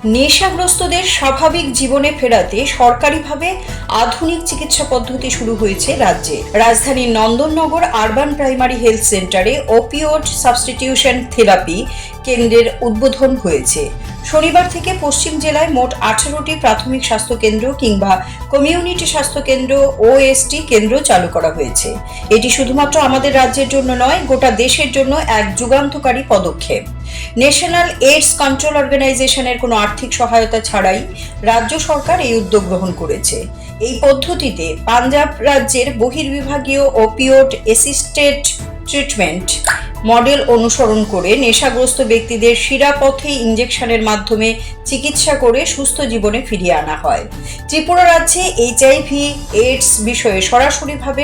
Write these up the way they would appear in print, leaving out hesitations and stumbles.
নেশাগ্রস্তদের স্বাভাবিক জীবনে ফেরাতে সরকারিভাবে আধুনিক চিকিৎসা পদ্ধতি শুরু হয়েছে রাজ্যে। রাজধানীর নন্দননগর আরবান প্রাইমারি হেলথ সেন্টারে ওপিওড সাবস্টিটিউশন থেরাপি কেন্দ্রের উদ্বোধন হয়েছে। শনিবার থেকে পশ্চিম জেলায় মোট 18টি প্রাথমিক স্বাস্থ্যকেন্দ্র কিংবা কমিউনিটি স্বাস্থ্যকেন্দ্র ওএসটি কেন্দ্র চালু করা হয়েছে। এটি শুধুমাত্র আমাদের রাজ্যের জন্য নয়, গোটা দেশের জন্য এক যুগান্তকারী পদক্ষেপ। ন্যাশনাল এইডস কন্ট্রোল অর্গানাইজেশনের কোনো আর্থিক সহায়তা ছাড়াই রাজ্য সরকার এই উদ্যোগ গ্রহণ করেছে। এই পদ্ধতিতে পাঞ্জাব রাজ্যের বহির্বিভাগীয় ওপিওড অ্যাসিস্টেড ট্রিটমেন্ট মডেল অনুসরণ করে নেশাগ্রস্ত ব্যক্তিদের শিরাপথে ইঞ্জেকশনের মাধ্যমে চিকিৎসা করে সুস্থ জীবনে ফিরিয়ে আনা হয়। ত্রিপুরা রাজ্যে এইচআইভি এইডস বিষয়ে সরাসরিভাবে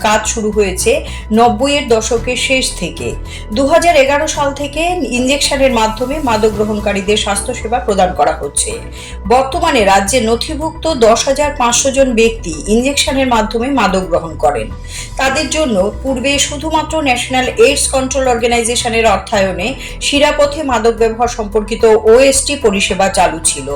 কাজ শুরু হয়েছে 90-এর দশকের শেষ থেকে। 2011 সাল থেকে ইঞ্জেকশনের মাধ্যমে মাদক গ্রহণকারীদের স্বাস্থ্যসেবা প্রদান করা হচ্ছে। বর্তমানে রাজ্যে নথিভুক্ত 10,500 জন ব্যক্তি ইঞ্জেকশনের মাধ্যমে মাদক গ্রহণ করেন। তাদের জন্য পূর্বে শুধুমাত্র ন্যাশনাল এইডস কন্ট্রোল অর্গানাইজেশনের অর্থায়নে শিরাপথে মাদক ব্যবহার সম্পর্কিত ওএসটি পরিষেবা চালু ছিল,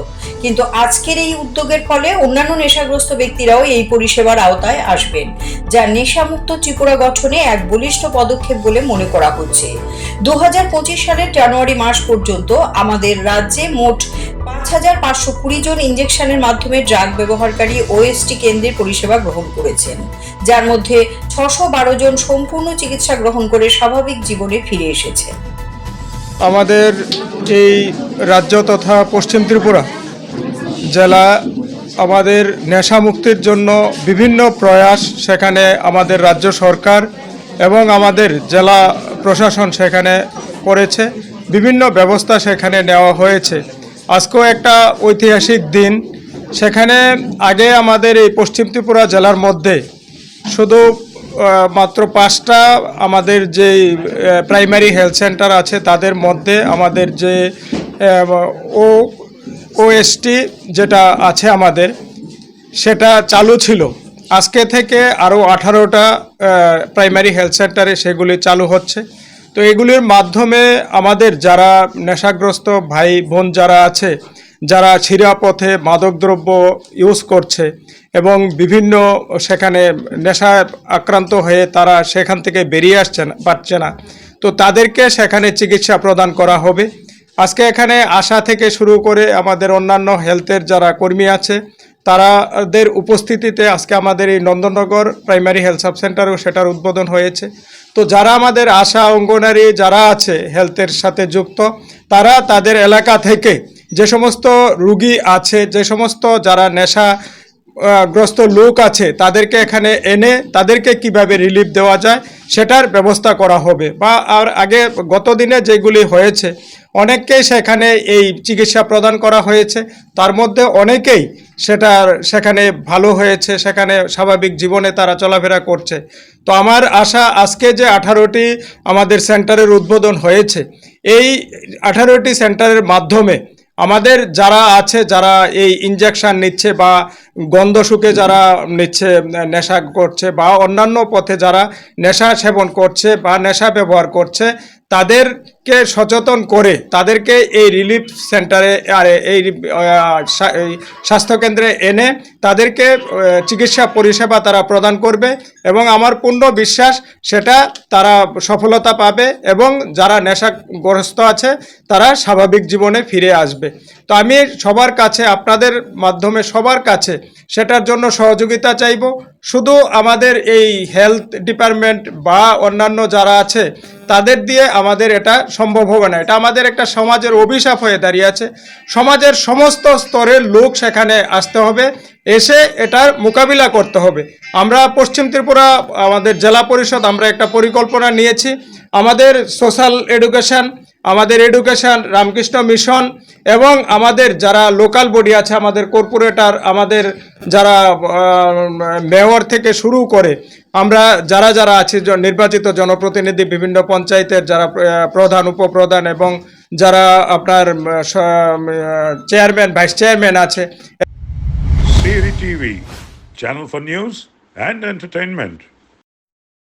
কিন্তু আজকের এই উদ্যোগের ফলে অন্যান্য নেশাগ্রস্ত ব্যক্তিরাও এই পরিষেবার আওতায় আসবেন, যা নেশামুক্ত ত্রিপুরা গঠনে এক বলিষ্ঠ পদক্ষেপ বলে মনে করা হচ্ছে। 2025 সালের জানুয়ারি মাস পর্যন্ত আমাদের রাজ্যে মোট 5,520 জন ইঞ্জেকশনের মাধ্যমে ড্রাগ ব্যবহারকারী ওএসটি কেন্দ্রের পরিষেবা গ্রহণ করেছেন, যার মধ্যে 612 জন সম্পূর্ণ চিকিৎসা গ্রহণ করে স্বাভাবিক জীবনে ফিরে এসেছে। আমাদের এই রাজ্য তথা পশ্চিম ত্রিপুরা জেলা আমাদের নেশা মুক্তির জন্য বিভিন্ন প্রয়াস সেখানে আমাদের রাজ্য সরকার এবং আমাদের জেলা প্রশাসন সেখানে করেছে, বিভিন্ন ব্যবস্থা সেখানে নেওয়া হয়েছে। আজকেও একটা ঐতিহাসিক দিন। সেখানে আগে আমাদের এই পশ্চিম ত্রিপুরা জেলার মধ্যে শুধু মাত্র 5টা আমাদের যে প্রাইমারি হেলথ সেন্টার আছে তাদের মধ্যে আমাদের যে ওএসটি যেটা আছে আমাদের সেটা চালু ছিল। আজকে থেকে আরও 18টা প্রাইমারি হেলথ সেন্টারে সেগুলি চালু হচ্ছে। তো এগুলির মাধ্যমে আমাদের যারা নেশাগ্রস্ত ভাই বোন যারা আছে, যারা শিরাপথে মাদকদ্রব্য ইউজ করছে এবং বিভিন্ন সেখানে নেশায় আক্রান্ত হয়ে তারা সেখান থেকে বেরিয়ে পারছে না, তো তাদেরকে সেখানে চিকিৎসা প্রদান করা হবে। আজকে এখানে আসা থেকে শুরু করে আমাদের অন্যান্য হেলথের যারা কর্মী আছে তাদের উপস্থিতিতে আজকে আমাদের এই নন্দননগর প্রাইমারি হেলথ সাব সেন্টারেও সেটার উদ্বোধন হয়েছে। তো যারা আমাদের আশা অঙ্গনারী যারা আছে হেলথের সাথে যুক্ত, তারা তাদের এলাকা থেকে যে সমস্ত রুগী আছে, যে সমস্ত যারা নেশাগ্রস্ত লোক আছে তাদেরকে এখানে এনে তাদেরকে কিভাবে রিলিফ দেওয়া যায় সেটার ব্যবস্থা করা হবে। বা আর আগে গত দিনে যেগুলি হয়েছে অনেককেই সেখানে এই চিকিৎসা প্রদান করা হয়েছে, তার মধ্যে অনেকেই সেখানে ভালো হয়েছে, সেখানে স্বাভাবিক জীবনে তারা চলাফেরা করছে। তো আমার আশা আজকে যে 18টি আমাদের সেন্টারের উদ্বোধন হয়েছে, এই 18টি সেন্টারের মাধ্যমে আমাদের যারা আছে, যারা এই ইনজেকশন নিচ্ছে বা গন্ধ শুকে যারা নিচ্ছে, নেশা করছে বা অন্যান্য পথে যারা নেশা সেবন করছে বা নেশা ব্যবহার করছে, তাদেরকে সচেতন করে তাদেরকে এই রিলিফ সেন্টারে আর এই স্বাস্থ্যকেন্দ্রে এনে তাদেরকে চিকিৎসা পরিষেবা তারা প্রদান করবে এবং আমার পূর্ণ বিশ্বাস সেটা তারা সফলতা পাবে এবং যারা নেশাগ্রস্ত আছে তারা স্বাভাবিক জীবনে ফিরে আসবে। তো আমি সবার কাছে, আপনাদের মাধ্যমে সবার কাছে সেটার জন্য সহযোগিতা চাইব। শুধু আমাদের এই হেলথ ডিপার্টমেন্ট বা অন্যান্য যারা আছে তাদের দিয়ে আমাদের এটা সম্ভব হবে না, এটা আমাদের একটা সমাজের অভিশাপ হয়ে দাঁড়িয়ে আছে। সমাজের সমস্ত স্তরের লোক সেখানে আসতে হবে, এসে এটার মোকাবিলা করতে হবে। আমরা পশ্চিম ত্রিপুরা আমাদের জেলা পরিষদ আমরা একটা পরিকল্পনা নিয়েছি, আমাদের সোশ্যাল এডুকেশন, আমাদের এডুকেশন, রামকৃষ্ণ মিশন এবং আমাদের যারা লোকাল বডি আছে, আমাদের কর্পোরেটর, আমাদের যারা মেয়র থেকে শুরু করে আমরা যারা যারা আছি নির্বাচিত জনপ্রতিনিধি, বিভিন্ন পঞ্চায়েতের যারা প্রধান, উপপ্রধান এবং যারা আপনার চেয়ারম্যান, ভাইস চেয়ারম্যান আছে। Siri TV, channel for news and entertainment.